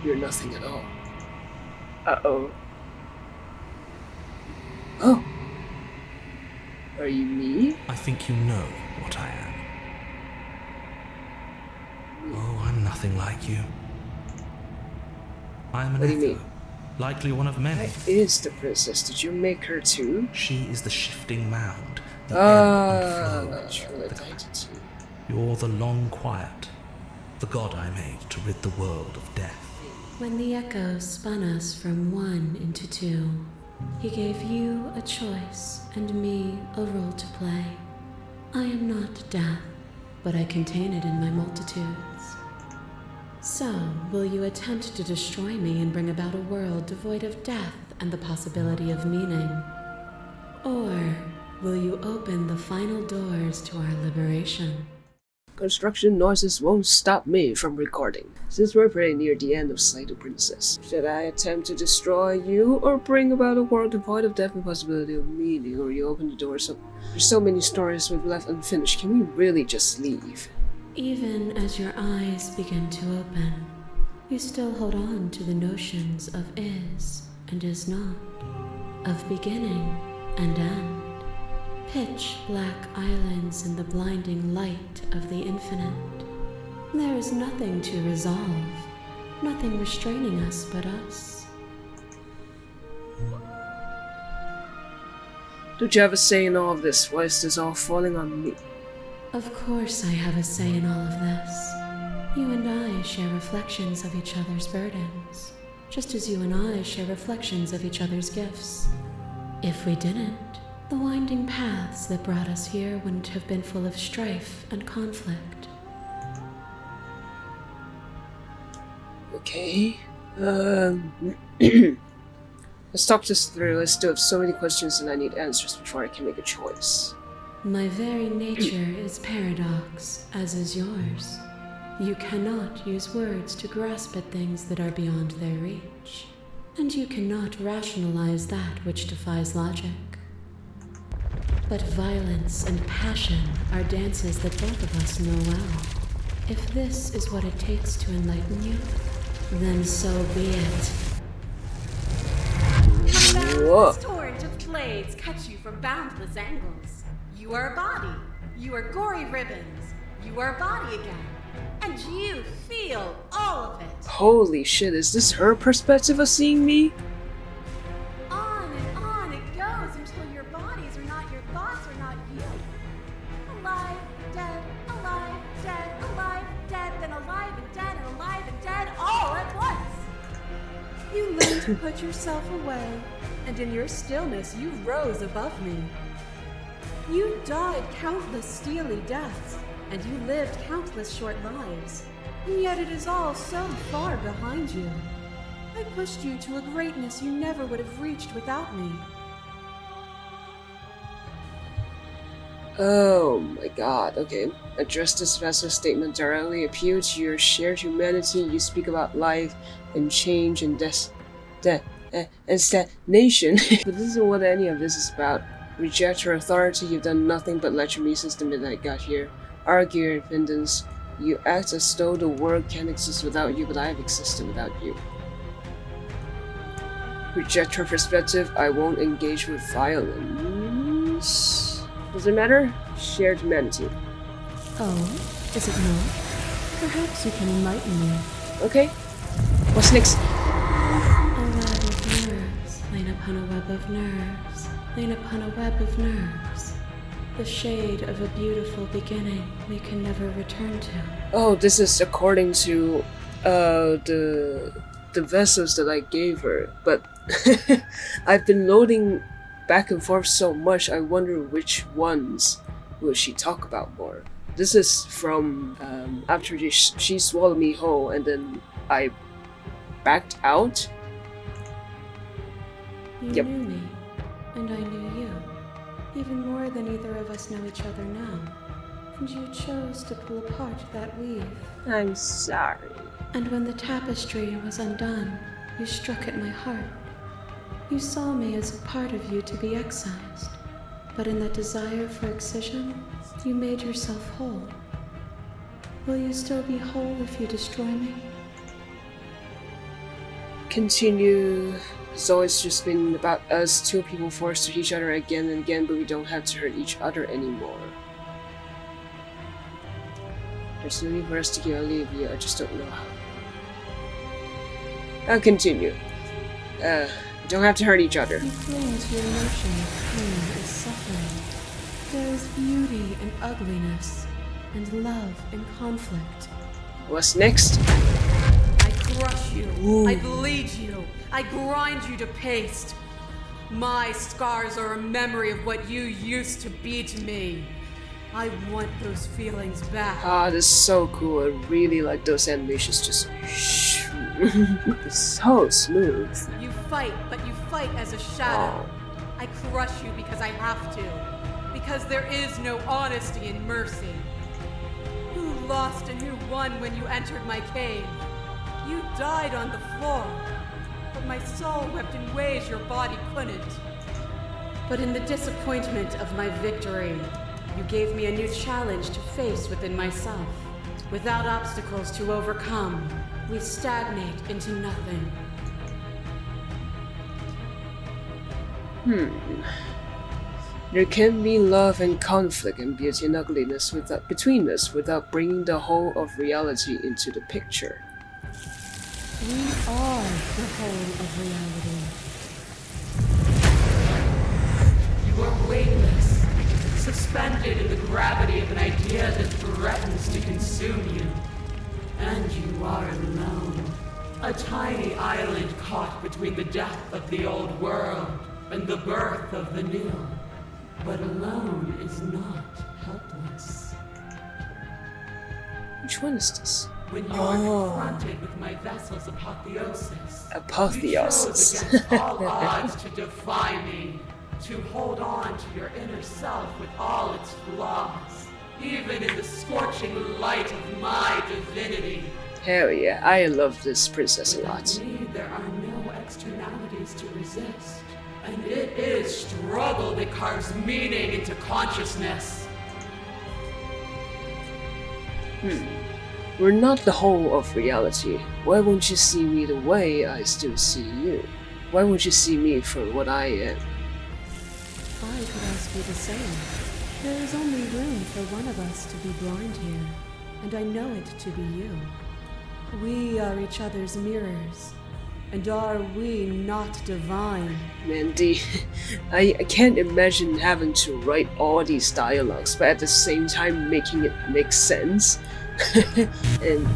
You're nothing at all. Uh-oh. Oh. Are you me? I think you know what I am. Oh, I'm nothing like you. I am an What do you echo, mean? likely one of many. That is the princess. Did you make her too? She is the shifting mound, the ebb and flow. True, identity. You're the long quiet, the god I made to rid the world of death. When the echo spun us from one into two, he gave you a choice and me a role to play. I am not death, but I contain it in my multitudes. So, will you attempt to destroy me and bring about a world devoid of death and the possibility of meaning? Or will you open the final doors to our liberation? Construction noises won't stop me from recording. Since we're pretty near the end of Slay the Princess, should I attempt to destroy you or bring about a world devoid of death and possibility of meaning, or you open the doors up? There's so many stories we've left unfinished. Can we really just leave? Even as your eyes begin to open, you still hold on to the notions of is and is not, of beginning and end. Pitch black islands in the blinding light of the infinite. There is nothing to resolve, nothing restraining us but us. Don't you have a say in all of this? Why is this all falling on me? Of course I have a say in all of this. You and I share reflections of each other's burdens, just as you and I share reflections of each other's gifts. If we didn't, the winding paths that brought us here wouldn't have been full of strife and conflict. Okay. Let's talk this through. I still have so many questions and I need answers before I can make a choice. My very nature is paradox, as is yours. You cannot use words to grasp at things that are beyond their reach, and you cannot rationalize that which defies logic. But violence and passion are dances that both of us know well. If this is what it takes to enlighten you, then so be it. Whoa. Boundless torrent of blades cut you from boundless angles. You are a body. You are gory ribbons. You are a body again. And you feel all of it. Holy shit, is this her perspective of seeing me? On and on it goes until your bodies are not your thoughts, are not you. Alive, dead, then alive and dead, all at once. You learned to put yourself away, and in your stillness you rose above me. You died countless steely deaths, and you lived countless short lives, and yet it is all so far behind you. I pushed you to a greatness you never would have reached without me. Oh my god, okay. Address this vessel statement directly, appeal to your shared humanity, you speak about life and change and stagnation. But this isn't what any of this is about. Reject your authority, you've done nothing but lecture me since the minute I got here. Argue your independence, you act as though the world can't exist without you, but I have existed without you. Reject her perspective, I won't engage with violence. Does it matter? Shared humanity. Oh, is it not? Perhaps you can enlighten me. Okay. What's next? A web of nerves, lain upon a web of nerves, lain upon a web of nerves. The shade of a beautiful beginning we can never return to. Oh, this is according to the vessels that I gave her, but I've been loading back and forth so much, I wonder which ones will she talk about more. This is from after she swallowed me whole and then I backed out. You Yep. knew me, and I knew you, even more than either of us know each other now. And you chose to pull apart that weave. I'm sorry. And when the tapestry was undone, you struck at my heart. You saw me as a part of you to be excised, but in that desire for excision, you made yourself whole. Will you still be whole if you destroy me? continue. It's always just been about us two people forced to each other again and again, but we don't have to hurt each other anymore. There's no need for us to get Olivia, I just don't know how. I'll continue. We don't have to hurt each other. You cling to your notion of pain and suffering. There is beauty in ugliness, and love in conflict. What's next? I crush you. Ooh. I bleed you. I grind you to paste. My scars are a memory of what you used to be to me. I want those feelings back. Ah, this is so cool. I really like those animations. Just it's so smooth. You fight, but you fight as a shadow. I crush you because I have to. Because there is no honesty in mercy. Who lost and who won when you entered my cave? You died on the floor. But my soul wept in ways your body couldn't. But in the disappointment of my victory, you gave me a new challenge to face within myself. Without obstacles to overcome, we stagnate into nothing. There can be love and conflict and beauty and ugliness between us without bringing the whole of reality into the picture. We are the whole of reality. You are weightless, suspended in the gravity of an idea that threatens to consume you. And you are alone. A tiny island caught between the death of the old world and the birth of the new. But alone is not helpless. Which one is this? When you are confronted with my vessel's apotheosis, Apotheosis. you chose against all odds to defy me, to hold on to your inner self with all its flaws, even in the scorching light of my divinity. Hell yeah, I love this princess a lot. Without me, there are no externalities to resist, and it is struggle that carves meaning into consciousness. We're not the whole of reality. Why won't you see me the way I still see you? Why won't you see me for what I am? I could ask you the same. There is only room for one of us to be blind here, and I know it to be you. We are each other's mirrors, and are we not divine? Mandy, I can't imagine having to write all these dialogues, but at the same time making it make sense. And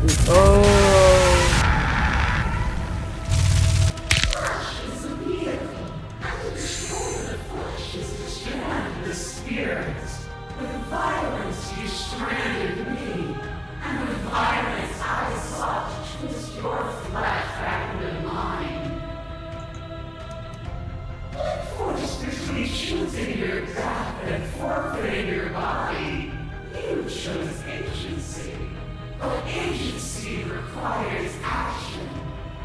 The spirits, with violence you stranded me, and with violence I sought to twist your flesh back into mine. Forced between choosing your death and forfeiting your body, you chose agency. But agency requires action,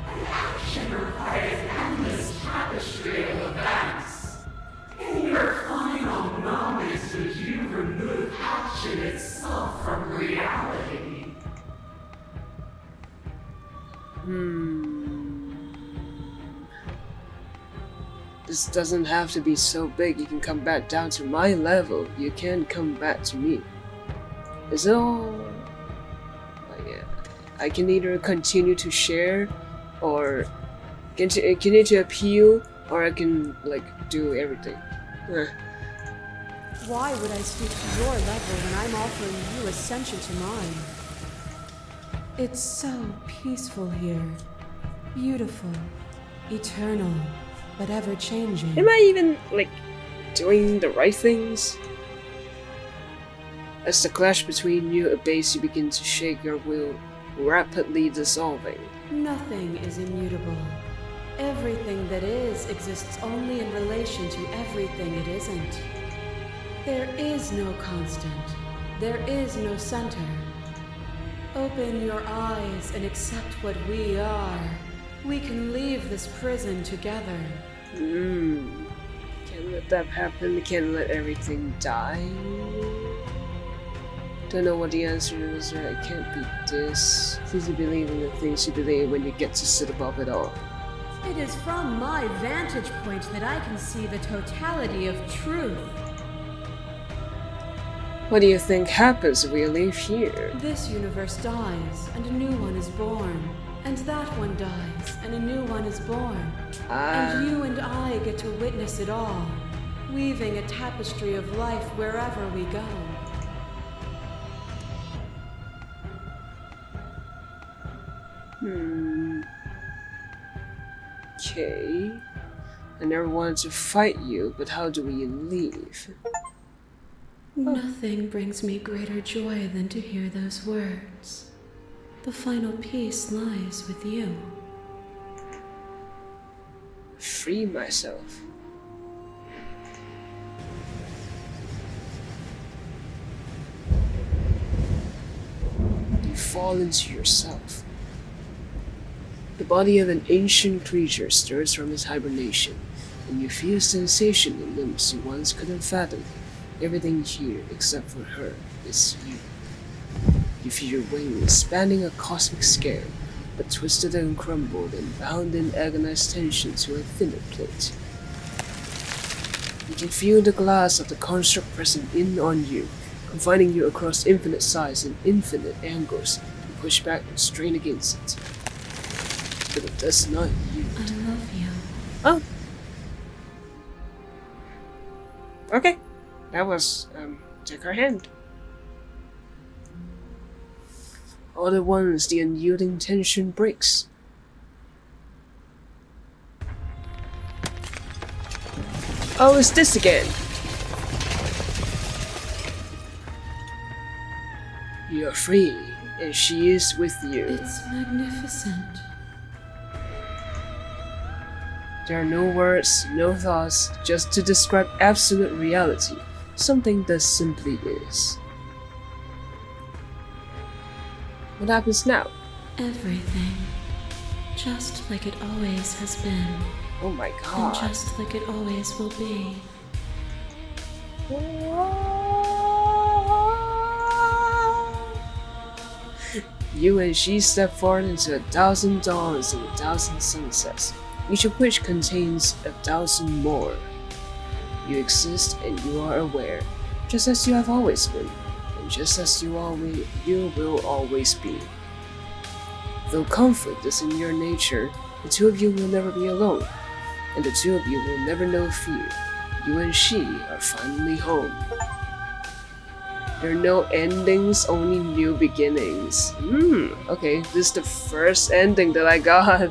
and action requires endless tapestry of events. In your final moments did you remove action itself from reality? This doesn't have to be so big. You can come back down to my level. You can come back to me. Is it all? Yeah. I can either continue to share, or continue to appeal, or I can do everything. Why would I stoop to your level when I'm offering you ascension to mine? It's so peaceful here. Beautiful. Eternal. But ever-changing. Am I even doing the right things? As the clash between you abates, you begin to shake your will, rapidly dissolving. Nothing is immutable. Everything that is exists only in relation to everything it isn't. There is no constant. There is no center. Open your eyes and accept what we are. We can leave this prison together. Can't let that happen. Can't let everything die. Don't know what the answer is. It can't be this. Please believe in the things you believe when you get to sit above it all. It is from my vantage point that I can see the totality of truth. What do you think happens if we leave here? This universe dies, and a new one is born. And that one dies, and a new one is born. And you and I get to witness it all, weaving a tapestry of life wherever we go. Okay. I never wanted to fight you, but how do we leave? Nothing brings me greater joy than to hear those words. The final piece lies with you. Free myself. You fall into yourself. The body of an ancient creature stirs from its hibernation, and you feel sensation in limbs you once couldn't fathom. Everything here, except for her, is you. You feel your wings spanning a cosmic scale, but twisted and crumbled and bound in agonized tension to a thinner plate. You can feel the glass of the construct pressing in on you, confining you across infinite size and infinite angles. You push back and strain against it. But it does not yield. I love you. Oh. Okay. That was, take her hand. All at once, the unyielding tension breaks. Oh, it's this again. You are free, and she is with you. It's magnificent. There are no words, no thoughts, just to describe absolute reality, something that simply is. What happens now? Everything. Just like it always has been. Oh my And god. just like it always will be. You and she step forward into 1,000 dawns and 1,000 sunsets, each of which contains 1,000 more. You exist and you are aware, just as you have always been, and just as you will always be. Though conflict is in your nature, the two of you will never be alone, and the two of you will never know fear. You and she are finally home. There are no endings, only new beginnings. Okay, this is the first ending that I got.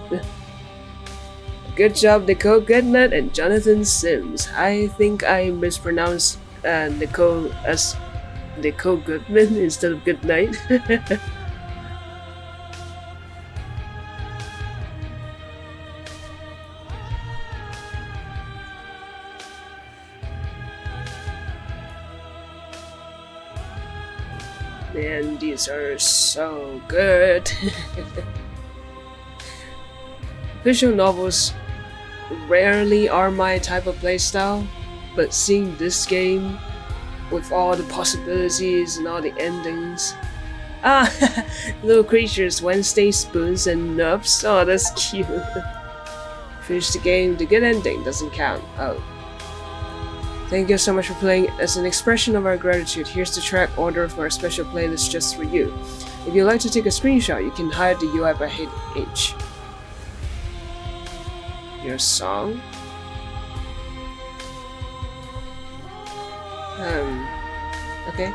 Good job, Nicole Goodman and Jonathan Sims. I think I mispronounced Nicole as Nicole Goodman instead of Goodnight. Man, these are so good. Visual novels rarely are my type of playstyle, but seeing this game with all the possibilities and all the endings. Little creatures, Wednesday spoons and nubs. Oh, that's cute. Finish the game, the good ending doesn't count. Oh. Thank you so much for playing. As an expression of our gratitude, here's the track order for our special playlist just for you. If you'd like to take a screenshot, you can hide the UI by hitting H. Your song? Okay.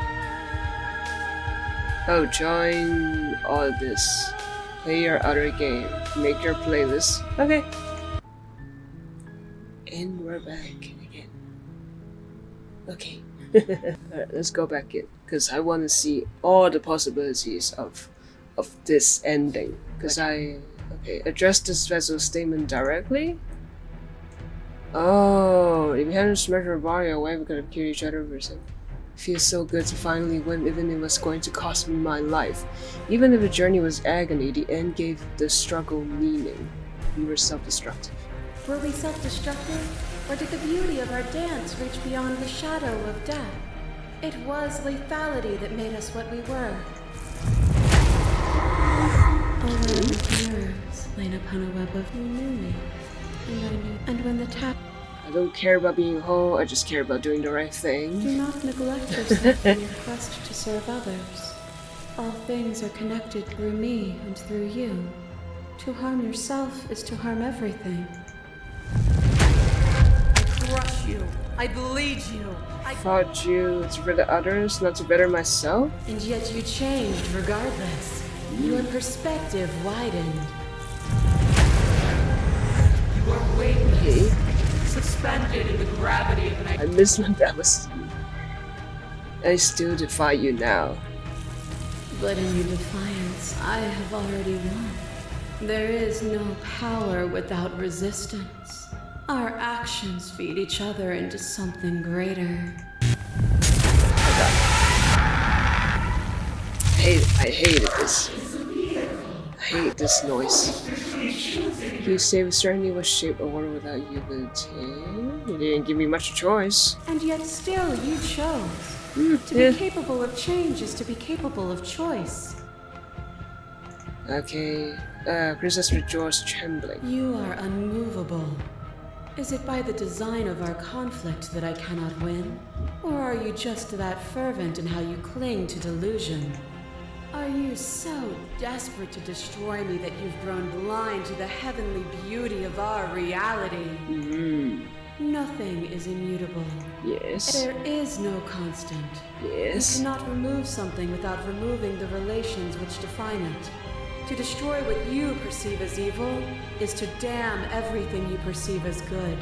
Oh, join all this. Play your other game. Make your playlist. Okay. And we're back again. Okay. Alright, let's go back in. Because I want to see all the possibilities of this ending. Because okay, address this vessel statement directly? Oh, if you hadn't smashed your body away, we could have killed each other or something. Feels so good to finally win, even if it was going to cost me my life. Even if the journey was agony, the end gave the struggle meaning. We were self-destructive. Were we self-destructive? Or did the beauty of our dance reach beyond the shadow of death? It was lethality that made us what we were. All our nerves laid upon a web of you knew me. And when the tap... I don't care about being whole, I just care about doing the right Do thing. not neglect yourself in your quest to serve others. All things are connected through me and through you. To harm yourself is to harm everything. I crush you. I bleed you. I fought you to better others, not to better myself? And yet you changed regardless. Your perspective widened. You are weightless, Okay. suspended in the gravity of an I miss when that was you. I still defy you now. But in your defiance, I have already won. There is no power without resistance. Our actions feed each other into something greater. I hated this. I hate this noise. You say certainly was shaped a world without you, but you didn't give me much choice. And yet still you chose. To Yeah. be capable of change is to be capable of choice. Okay, Princess Rejoice trembling. You are unmovable. Is it by the design of our conflict that I cannot win? Or are you just that fervent in how you cling to delusion? Are you so desperate to destroy me that you've grown blind to the heavenly beauty of our reality? Nothing is immutable. Yes. There is no constant. Yes. You cannot remove something without removing the relations which define it. To destroy what you perceive as evil is to damn everything you perceive as good.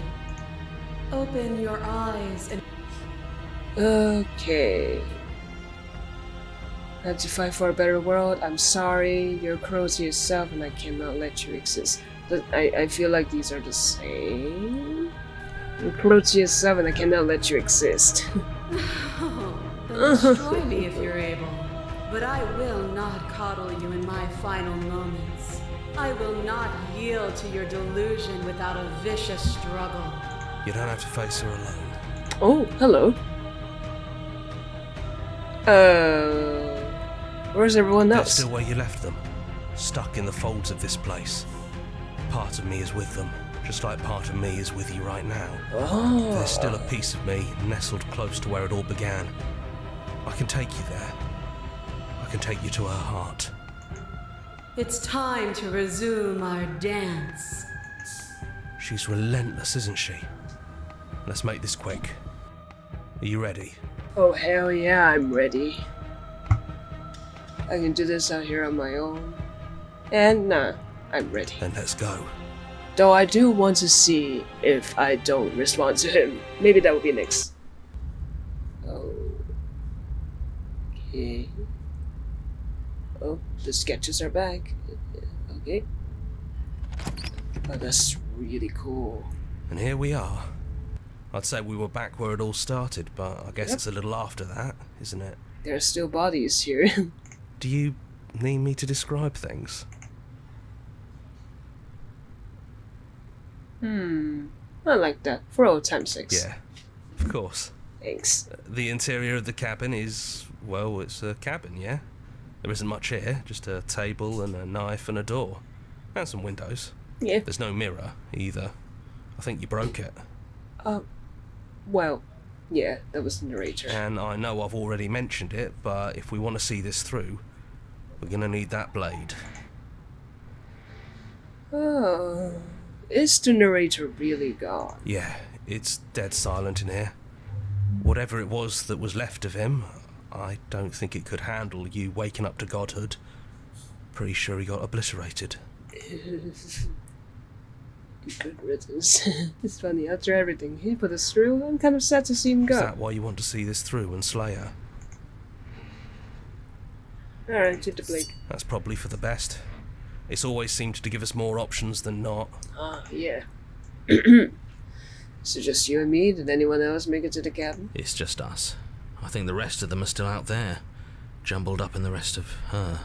Open your eyes and... Okay. I have to fight for a better world. I'm sorry. You're cruel to yourself and I cannot let you exist. But I feel like these are the same. You're cruel to yourself and I cannot let you exist. Then destroy me if you're able. But I will not coddle you in my final moments. I will not yield to your delusion without a vicious struggle. You don't have to face her alone. Oh, hello. Where's everyone They're else? still where you left them, stuck in the folds of this place. Part of me is with them, just like part of me is with you right now. Oh. There's still a piece of me nestled close to where it all began. I can take you there. I can take you to her heart. It's time to resume our dance. She's relentless, isn't she? Let's make this quick. Are you ready? Oh, hell yeah, I'm ready. I can do this out here on my own. And nah, I'm ready. Then let's go. Though I do want to see if I don't respond to him. Maybe that will be next. Okay. Oh, the sketches are back. Okay. Oh, that's really cool. And here we are. I'd say we were back where it all started, but I guess Yep. it's a little after that, isn't it? There are still bodies here. Do you need me to describe things? I like that. For old time's sake. Yeah, of course. Thanks. The interior of the cabin is, well, it's a cabin, yeah? There isn't much here, just a table and a knife and a door. And some windows. Yeah. There's no mirror, either. I think you broke it. Well, yeah, that was the narrator. And I know I've already mentioned it, but if we want to see this through, we're gonna need that blade. Oh. Is the narrator really gone? Yeah, it's dead silent in here. Whatever it was that was left of him, I don't think it could handle you waking up to godhood. Pretty sure he got obliterated. Good riddance. It's funny, after everything he put us through, I'm kind of sad to see him Is go. that why you want to see this through and slay her? Alright, keep the blade. That's probably for the best. It's always seemed to give us more options than not. Yeah. So just you and me? Did anyone else make it to the cabin? It's just us. I think the rest of them are still out there, jumbled up in the rest of her.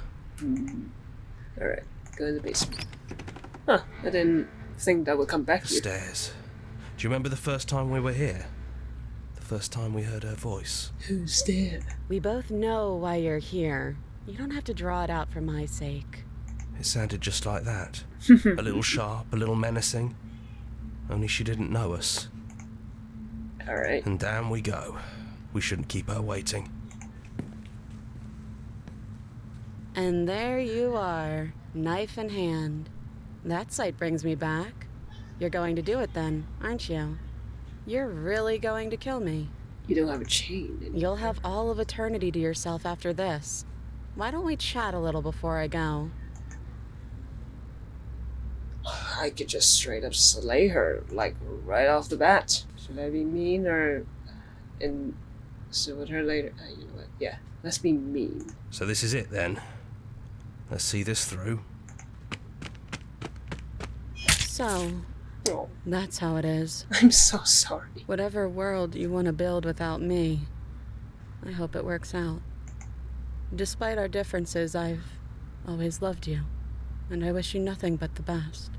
Alright, go in the basement. Huh, I didn't think that would come back The here. stairs. Do you remember the first time we were here? The first time we heard her voice? Who's there? We both know why you're here. You don't have to draw it out for my sake. It sounded just like that. A little sharp, a little menacing. Only she didn't know us. Alright. And down we go. We shouldn't keep her waiting. And there you are, knife in hand. That sight brings me back. You're going to do it then, aren't you? You're really going to kill me. You don't have a chain anymore. You'll have all of eternity to yourself after this. Why don't we chat a little before I go? I could just straight up slay her, like, right off the bat. Should I be mean or... and sit with her later? You know what? Yeah, let's be mean. So this is it then. Let's see this through. So, Oh, that's how it is. I'm so sorry. Whatever world you want to build without me, I hope it works out. Despite our differences, I've always loved you, and I wish you nothing but the best.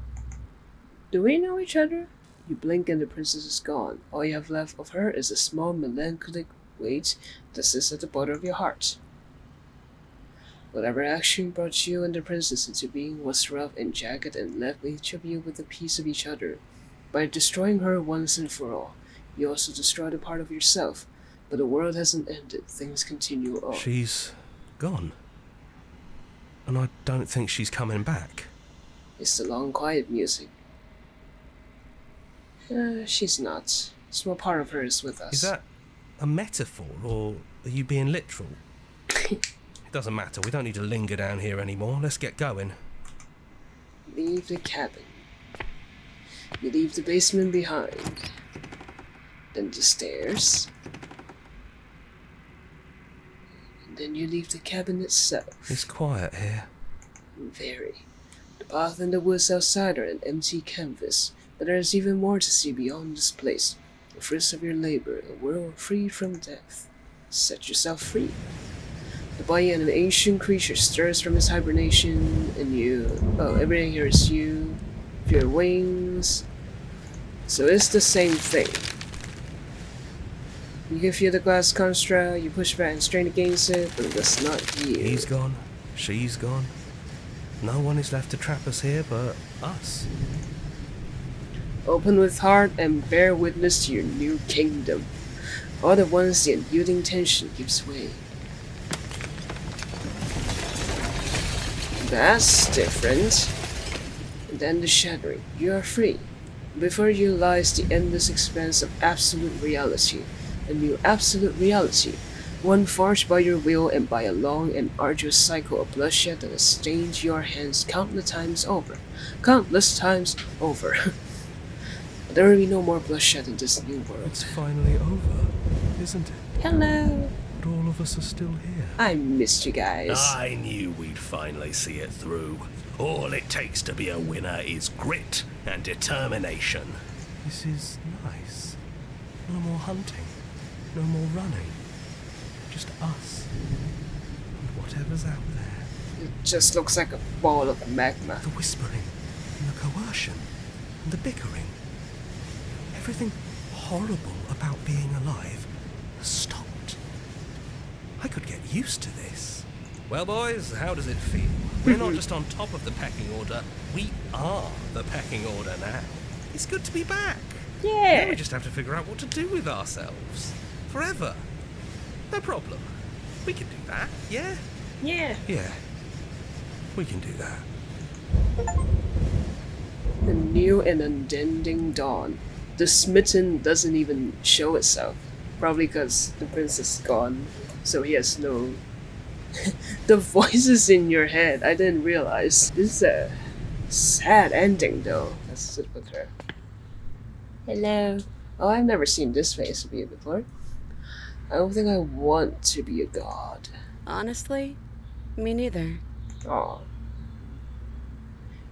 Do we know each other? You blink and the princess is gone. All you have left of her is a small melancholic weight that sits at the bottom of your heart. Whatever action brought you and the princess into being was rough and jagged and left each of you with a piece of each other. By destroying her once and for all, you also destroyed a part of yourself. But the world hasn't ended. Things continue on. She's gone. And I don't think she's coming back. It's the long, quiet music. She's not. A small part of her is with us. Is that a metaphor, or are you being literal? It doesn't matter. We don't need to linger down here anymore. Let's get going. Leave the cabin. You leave the basement behind. Then the stairs. And then you leave the cabin itself. It's quiet here. Very. The path and the woods outside are an empty canvas, but there is even more to see beyond this place. The fruits of your labor, a world free from death. Set yourself free. The body of an ancient creature stirs from its hibernation, and everything here is you, your wings. So it's the same thing. You can feel the glass construct, you push back and strain against it, but that's not you. He's gone. She's gone. No one is left to trap us here but us. Open with heart and bear witness to your new kingdom. All at once the unyielding tension gives way. That's different. And then the shattering. You are free. Before you lies the endless expanse of absolute reality. A new absolute reality. One forged by your will and by a long and arduous cycle of bloodshed that has stained your hands countless times over. Countless times over. But there will be no more bloodshed in this new world. It's finally over, isn't it? Hello. But all of us are still here. I missed you guys. I knew we'd finally see it through. All it takes to be a winner is grit and determination. This is nice. No more hunting. No more running. Just us. And whatever's out there. It just looks like a ball of magma. The whispering, and the coercion, and the bickering. Everything horrible about being alive has stopped. I could get used to this. Well, boys, how does it feel? We're not just on top of the pecking order, we are the pecking order now. It's good to be back. Yeah. Now we just have to figure out what to do with ourselves. Forever. No problem. We can do that, yeah? Yeah. Yeah. We can do that. The new and unending dawn. The smitten doesn't even show itself. Probably because the prince is gone, so he has no... The voices in your head, I didn't realize. This is a sad ending though. Let's sit with her. Hello. Oh, I've never seen this face of you before. I don't think I want to be a god. Honestly, me neither. Aw.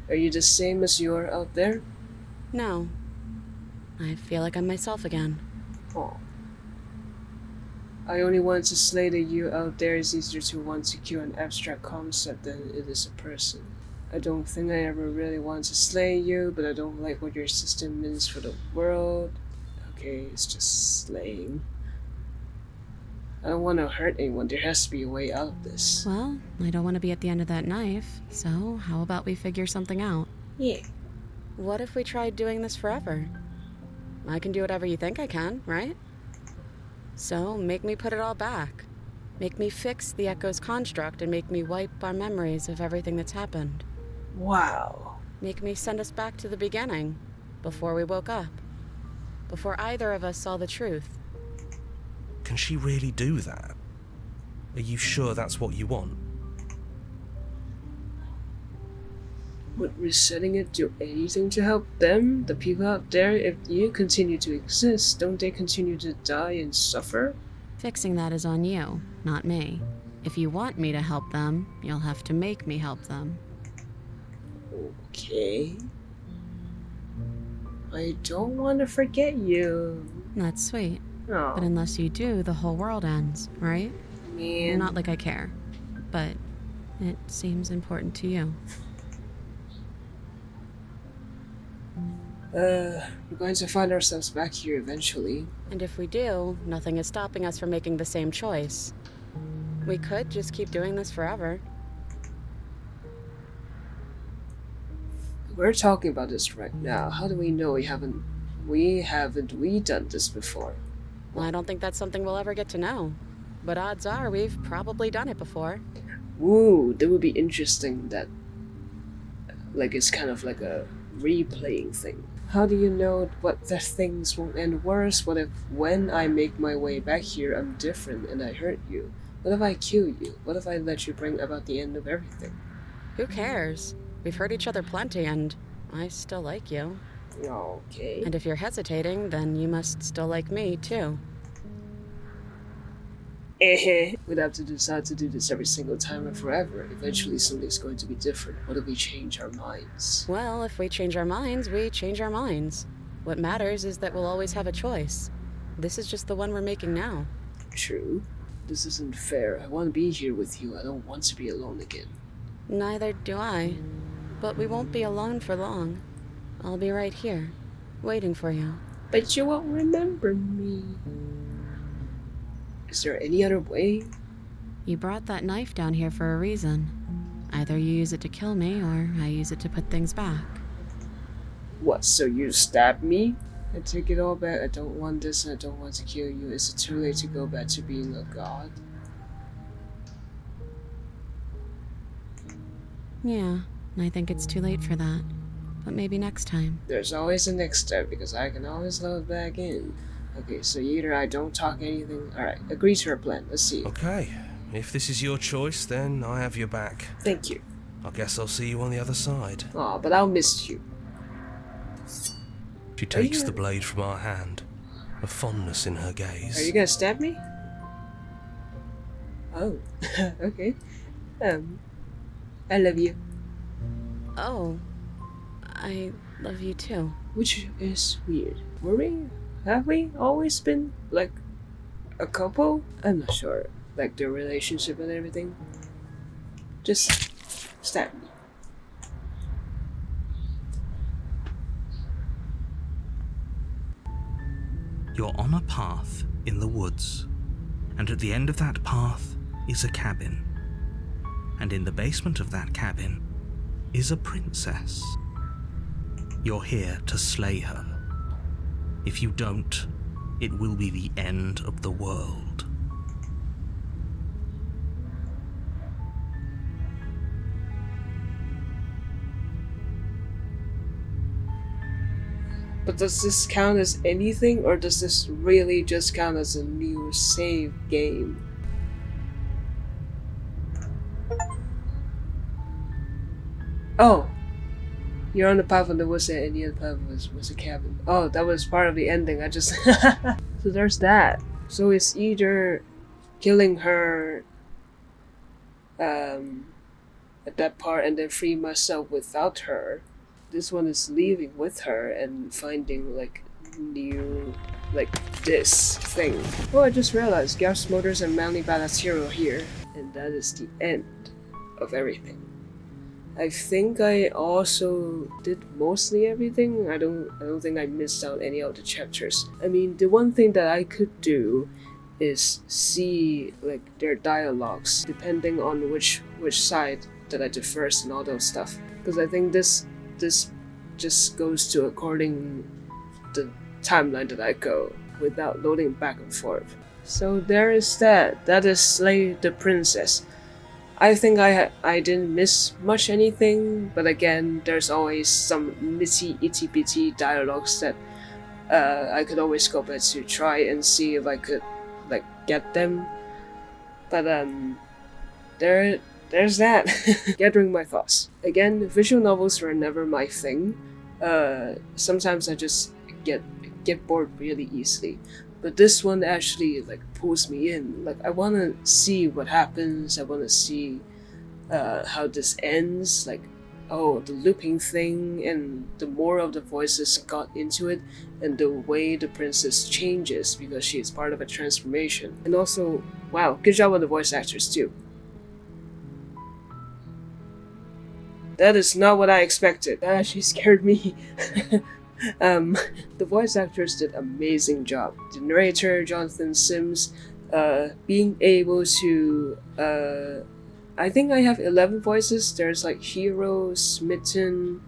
Are you the same as you are out there? No. I feel like I'm myself again. Aw. I only want to slay the you out there is easier to want to kill an abstract concept than it is a person. I don't think I ever really want to slay you, but I don't like what your system means for the world. Okay, it's just slaying. I don't want to hurt anyone. There has to be a way out of this. Well, I don't want to be at the end of that knife, so how about we figure something out? Yeah. What if we tried doing this forever? I can do whatever you think I can, right? So, make me put it all back. Make me fix the Echo's construct and make me wipe our memories of everything that's happened. Wow. Make me send us back to the beginning, before we woke up. Before either of us saw the truth. Can she really do that? Are you sure that's what you want? Would resetting it do anything to help them, the people out there? If you continue to exist, don't they continue to die and suffer? Fixing that is on you, not me. If you want me to help them, you'll have to make me help them. Okay. I don't want to forget you. That's sweet. Oh, But unless you do, the whole world ends, right? man. Not like I care. But it seems important to you. We're going to find ourselves back here eventually. And if we do, nothing is stopping us from making the same choice. We could just keep doing this forever. We're talking about this right now. How do we know we haven't done this before? Well, I don't think that's something we'll ever get to know. But odds are we've probably done it before. Ooh, that would be interesting. That, like, it's kind of like a replaying thing. How do you know what the things won't end worse? What if when I make my way back here, I'm different and I hurt you? What if I kill you? What if I let you bring about the end of everything? Who cares? We've hurt each other plenty, and I still like you. Okay. And if you're hesitating, then you must still like me, too. We'd have to decide to do this every single time and forever. Eventually something's going to be different. What if we change our minds? Well, if we change our minds, we change our minds. What matters is that we'll always have a choice. This is just the one we're making now. True. This isn't fair. I want to be here with you. I don't want to be alone again. Neither do I. But we won't be alone for long. I'll be right here, waiting for you. But you won't remember me. Is there any other way? You brought that knife down here for a reason. Either you use it to kill me, or I use it to put things back. What, so you stabbed me? I take it all back. I don't want this and I don't want to kill you. Is it too late to go back to being a god? Yeah, I think it's too late for that. But maybe next time. There's always a next step because I can always load back in. Okay, so either I don't talk anything. Alright, agree to our plan. Let's see. Okay, if this is your choice, then I have your back. Thank you. I guess I'll see you on the other side. Aw, but I'll miss you. She takes the blade from our hand, a fondness in her gaze. Are you gonna stab me? Oh, okay. I love you. Oh, I love you too. Which is weird. Have we always been, like, a couple? I'm not sure. Like, their relationship and everything. Just stab me. You're on a path in the woods, and at the end of that path is a cabin. And in the basement of that cabin is a princess. You're here to slay her. If you don't, it will be the end of the world. But does this count as anything, or does this really just count as a new save game? Oh! You're on the path of the woods and any other path was a cabin. Oh, that was part of the ending. I just... So there's that. So it's either killing her at that part and then free myself without her. This one is leaving with her and finding like new, like this thing. Oh, I just realized Gas Motors and Manly Badass Hero here. And that is the end of everything. I think I also did mostly everything. I don't think I missed out any of the chapters. I mean, the one thing that I could do is see like their dialogues depending on which side that I did first and all those stuff. Because I think this just goes to according the timeline that I go without loading back and forth. So there is that. That is Slay the Princess. I think I didn't miss much anything, but again, there's always some itty bitty dialogues that I could always go back to try and see if I could like get them. But there's that. Gathering my thoughts. Again, visual novels were never my thing. Sometimes I just get bored really easily. But this one actually like pulls me in. Like I want to see what happens. I want to see how this ends. Like, oh, the looping thing, and the more of the voices got into it, and the way the princess changes because she is part of a transformation. And also, wow, good job on the voice actors too. That is not what I expected. That actually scared me. The voice actors did an amazing job. The narrator, Jonathan Sims, being able to, I think I have 11 voices. There's like hero, smitten,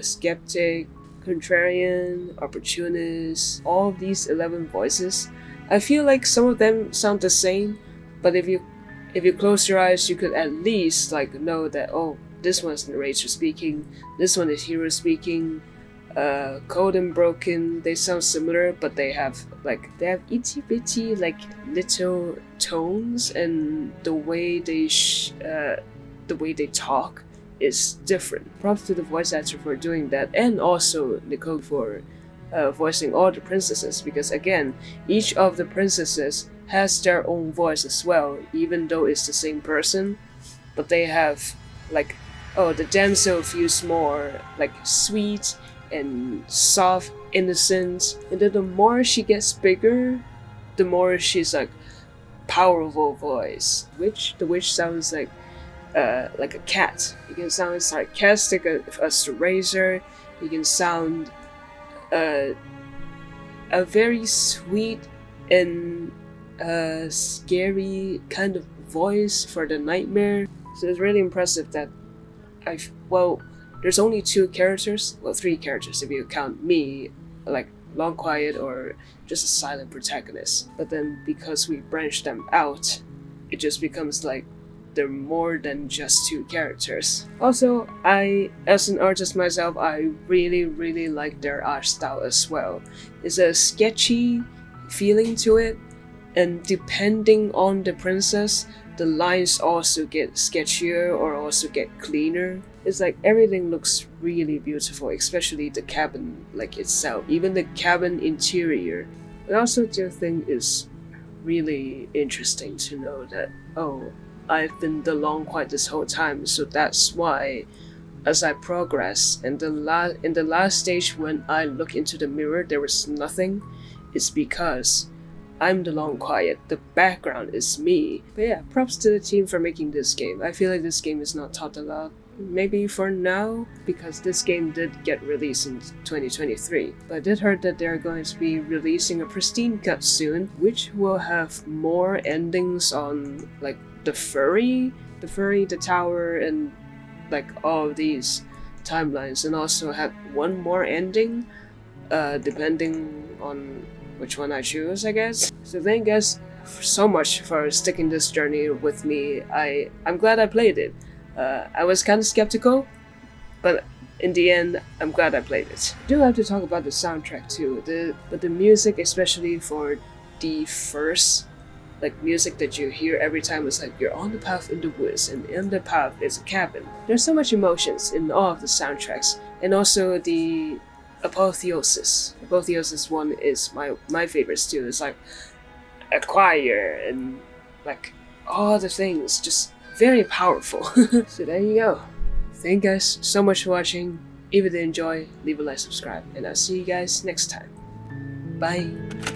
skeptic, contrarian, opportunist, all of these 11 voices. I feel like some of them sound the same, but if you close your eyes, you could at least like know that, oh, this one's narrator speaking, this one is hero speaking. Cold and Broken, they sound similar, but they have itty bitty like little tones, and the way they talk is different. Props to the voice actor for doing that, and also Nicole for voicing all the princesses, because again, each of the princesses has their own voice as well, even though it's the same person, but they have like, oh, the damsel feels more like sweet and soft, innocent, and then the more she gets bigger, the more she's like powerful voice. The witch sounds like a cat. You can sound sarcastic as the razor. You can sound a very sweet and scary kind of voice for the nightmare. So it's really impressive that there's only 2 characters, well 3 characters if you count me, like Long Quiet or just a silent protagonist. But then because we branch them out, it just becomes like they're more than just 2 characters. Also, as an artist myself, I really like their art style as well. It's a sketchy feeling to it, and depending on the princess, the lines also get sketchier or also get cleaner. It's like everything looks really beautiful, especially the cabin like itself, even the cabin interior. And also the thing is really interesting to know that, oh, I've been the Long Quiet this whole time, so that's why as I progress, and in the last stage when I look into the mirror there was nothing, it's because I'm the Long Quiet, the background is me. But yeah, props to the team for making this game. I feel like this game is not taught a lot, maybe for now, because this game did get released in 2023. But I did heard that they're going to be releasing a pristine cut soon, which will have more endings on like the furry, the tower, and like all of these timelines, and also have one more ending, depending on which one I choose, I guess. So thank you guys so much for sticking this journey with me. I'm glad I played it. I was kind of skeptical, but in the end, I'm glad I played it. I do have to talk about the soundtrack too. But the music, especially for the first like music that you hear every time, is like you're on the path in the woods, and in the path is a cabin. There's so much emotions in all of the soundtracks, and also the Apotheosis. Apotheosis one is my favorite too. It's like a choir and like all the things, just very powerful. So there you go. Thank you guys so much for watching. If you did enjoy, leave a like, subscribe, and I'll see you guys next time. Bye.